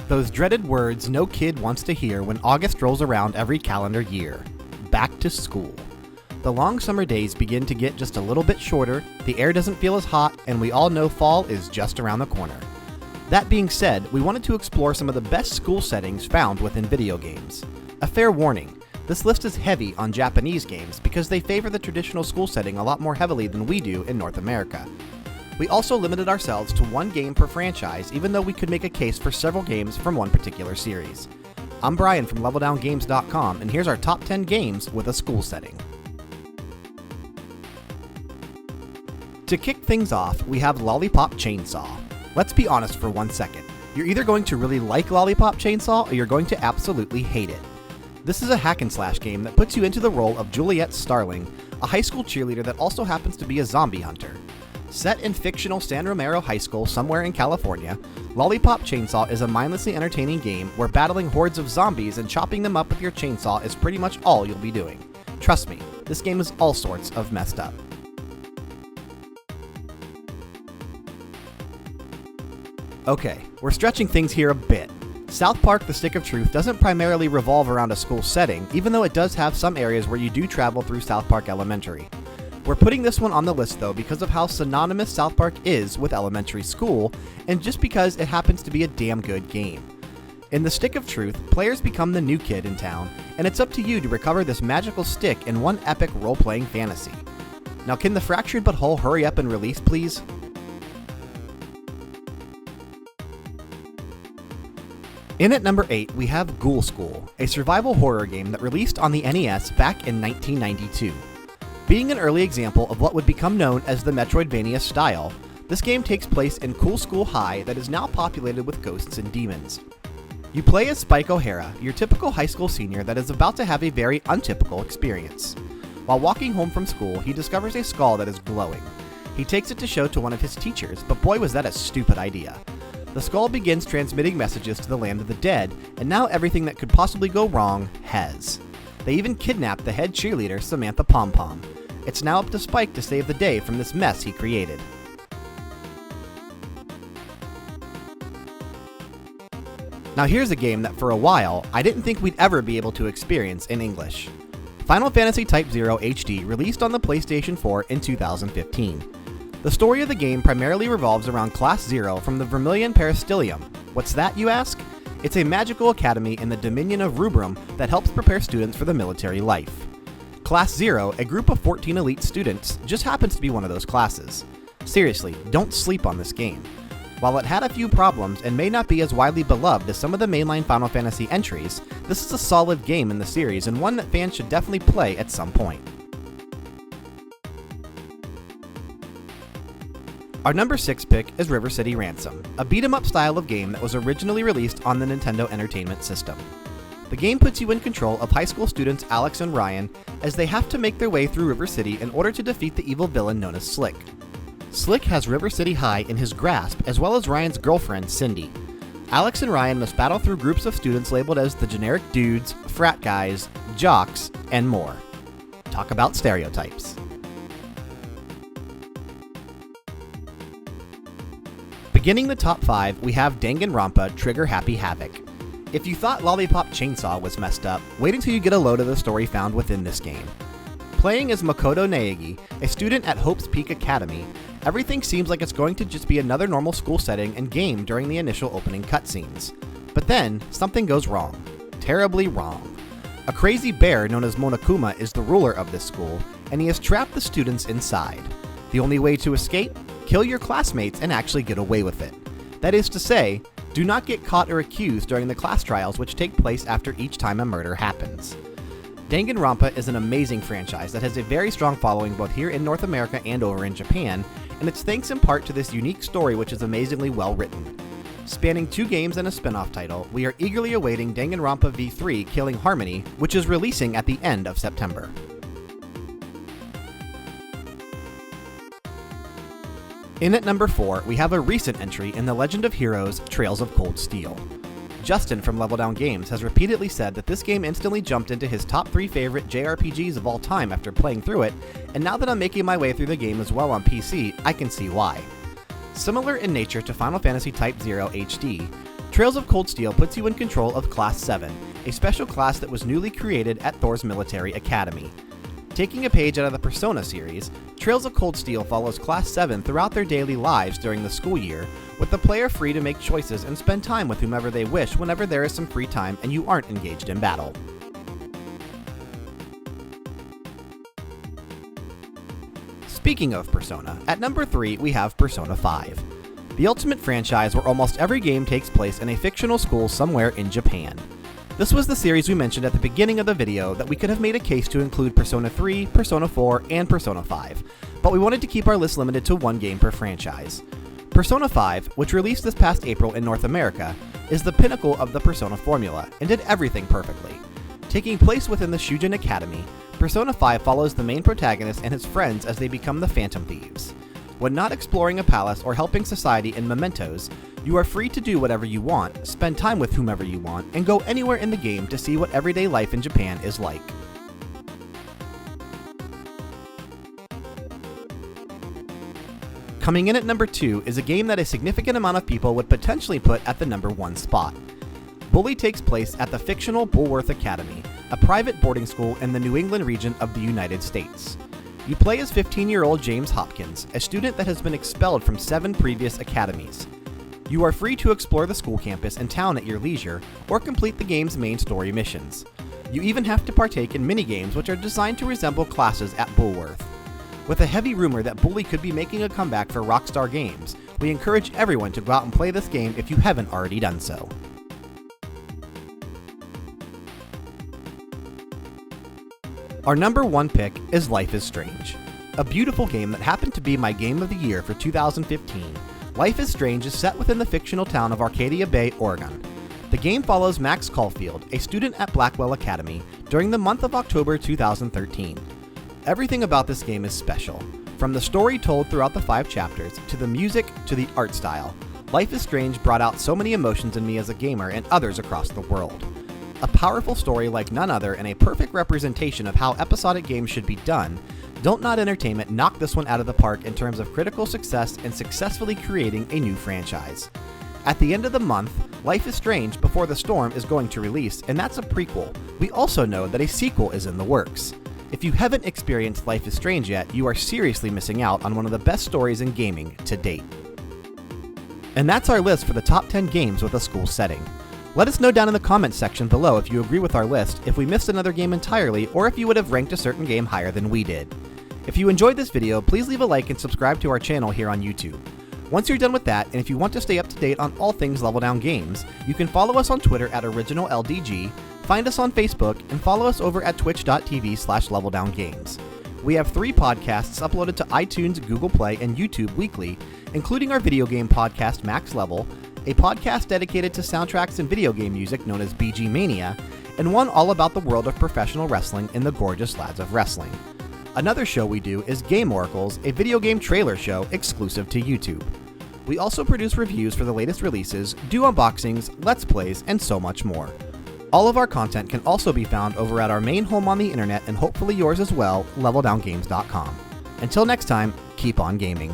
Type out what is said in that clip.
Those dreaded words no kid wants to hear when August rolls around every calendar year. Back to school. The long summer days begin to get just a little bit shorter, the air doesn't feel as hot, and we all know fall is just around the corner. That being said, we wanted to explore some of the best school settings found within video games. A fair warning, this list is heavy on Japanese games because they favor the traditional school setting a lot more heavily than we do in North America. We also limited ourselves to one game per franchise, even though we could make a case for several games from one particular series. I'm Brian from LevelDownGames.com, and here's our top 10 games with a school setting. To kick things off, we have Lollipop Chainsaw. Let's be honest for 1 second. You're either going to really like Lollipop Chainsaw or you're going to absolutely hate it. This is a hack and slash game that puts you into the role of Juliet Starling, a high school cheerleader that also happens to be a zombie hunter. Set in fictional San Romero High School somewhere in California, Lollipop Chainsaw is a mindlessly entertaining game where battling hordes of zombies and chopping them up with your chainsaw is pretty much all you'll be doing. Trust me, this game is all sorts of messed up. Okay, we're stretching things here a bit. South Park: The Stick of Truth doesn't primarily revolve around a school setting, even though it does have some areas where you do travel through South Park Elementary. We're putting this one on the list though because of how synonymous South Park is with elementary school, and just because it happens to be a damn good game. In The Stick of Truth, players become the new kid in town, and it's up to you to recover this magical stick in one epic role-playing fantasy. Now can the Fractured But Whole hurry up and release, please? In at number 8, we have Ghoul School, a survival horror game that released on the NES back in 1992. Being an early example of what would become known as the Metroidvania style, this game takes place in Cool School High that is now populated with ghosts and demons. You play as Spike O'Hara, your typical high school senior that is about to have a very untypical experience. While walking home from school, he discovers a skull that is glowing. He takes it to show to one of his teachers, but boy was that a stupid idea. The skull begins transmitting messages to the land of the dead, and now everything that could possibly go wrong has. They even kidnap the head cheerleader, Samantha Pom-Pom. It's now up to Spike to save the day from this mess he created. Now here's a game that for a while, I didn't think we'd ever be able to experience in English. Final Fantasy Type 0 HD released on the PlayStation 4 in 2015. The story of the game primarily revolves around Class 0 from the Vermilion Peristylium. What's that, you ask? It's a magical academy in the Dominion of Rubrum that helps prepare students for the military life. Class 0, a group of 14 elite students, just happens to be one of those classes. Seriously, don't sleep on this game. While it had a few problems and may not be as widely beloved as some of the mainline Final Fantasy entries, this is a solid game in the series and one that fans should definitely play at some point. Our number 6 pick is River City Ransom, a beat-em-up style of game that was originally released on the Nintendo Entertainment System. The game puts you in control of high school students Alex and Ryan as they have to make their way through River City in order to defeat the evil villain known as Slick. Slick has River City High in his grasp, as well as Ryan's girlfriend, Cindy. Alex and Ryan must battle through groups of students labeled as the generic dudes, frat guys, jocks, and more. Talk about stereotypes. Beginning the top 5, we have Danganronpa Trigger Happy Havoc. If you thought Lollipop Chainsaw was messed up, wait until you get a load of the story found within this game. Playing as Makoto Naegi, a student at Hope's Peak Academy, everything seems like it's going to just be another normal school setting and game during the initial opening cutscenes. But then, something goes wrong. Terribly wrong. A crazy bear known as Monokuma is the ruler of this school, and he has trapped the students inside. The only way to escape? Kill your classmates and actually get away with it. That is to say, do not get caught or accused during the class trials which take place after each time a murder happens. Danganronpa is an amazing franchise that has a very strong following both here in North America and over in Japan, and it's thanks in part to this unique story which is amazingly well written. Spanning 2 games and a spin-off title, we are eagerly awaiting Danganronpa V3 Killing Harmony, which is releasing at the end of September. In at number 4, we have a recent entry in The Legend of Heroes Trails of Cold Steel. Justin from Level Down Games has repeatedly said that this game instantly jumped into his top 3 favorite JRPGs of all time after playing through it, and now that I'm making my way through the game as well on PC, I can see why. Similar in nature to Final Fantasy Type 0 HD, Trails of Cold Steel puts you in control of Class 7, a special class that was newly created at Thor's Military Academy. Taking a page out of the Persona series, Trails of Cold Steel follows Class 7 throughout their daily lives during the school year, with the player free to make choices and spend time with whomever they wish whenever there is some free time and you aren't engaged in battle. Speaking of Persona, at number 3 we have Persona 5. The ultimate franchise where almost every game takes place in a fictional school somewhere in Japan. This was the series we mentioned at the beginning of the video that we could have made a case to include Persona 3, Persona 4, and Persona 5, but we wanted to keep our list limited to one game per franchise. Persona 5, which released this past April in North America, is the pinnacle of the Persona formula and did everything perfectly. Taking place within the Shujin Academy, Persona 5 follows the main protagonist and his friends as they become the Phantom Thieves. When not exploring a palace or helping society in mementos, you are free to do whatever you want, spend time with whomever you want, and go anywhere in the game to see what everyday life in Japan is like. Coming in at number 2 is a game that a significant amount of people would potentially put at the number 1 spot. Bully takes place at the fictional Bulworth Academy, a private boarding school in the New England region of the United States. You play as 15-year-old James Hopkins, a student that has been expelled from 7 previous academies. You are free to explore the school campus and town at your leisure, or complete the game's main story missions. You even have to partake in mini-games which are designed to resemble classes at Bulworth. With a heavy rumor that Bully could be making a comeback for Rockstar Games, we encourage everyone to go out and play this game if you haven't already done so. Our number 1 pick is Life is Strange. A beautiful game that happened to be my game of the year for 2015. Life is Strange is set within the fictional town of Arcadia Bay, Oregon. The game follows Max Caulfield, a student at Blackwell Academy, during the month of October 2013. Everything about this game is special. From the story told throughout the 5 chapters, to the music, to the art style. Life is Strange brought out so many emotions in me as a gamer and others across the world. A powerful story like none other and a perfect representation of how episodic games should be done, Don't Nod Entertainment knocked this one out of the park in terms of critical success and successfully creating a new franchise. At the end of the month, Life is Strange Before the Storm is going to release, and that's a prequel. We also know that a sequel is in the works. If you haven't experienced Life is Strange yet, you are seriously missing out on one of the best stories in gaming to date. And that's our list for the top 10 games with a school setting. Let us know down in the comments section below if you agree with our list, if we missed another game entirely, or if you would have ranked a certain game higher than we did. If you enjoyed this video, please leave a like and subscribe to our channel here on YouTube. Once you're done with that, and if you want to stay up to date on all things Level Down Games, you can follow us on Twitter at OriginalLDG, find us on Facebook, and follow us over at twitch.tv/LevelDownGames. We have 3 podcasts uploaded to iTunes, Google Play, and YouTube weekly, including our video game podcast Max Level, a podcast dedicated to soundtracks and video game music known as BG Mania, and one all about the world of professional wrestling in the Gorgeous Lads of Wrestling. Another show we do is Game Oracles, a video game trailer show exclusive to YouTube. We also produce reviews for the latest releases, do unboxings, let's plays, and so much more. All of our content can also be found over at our main home on the internet and hopefully yours as well, LevelDownGames.com. Until next time, keep on gaming.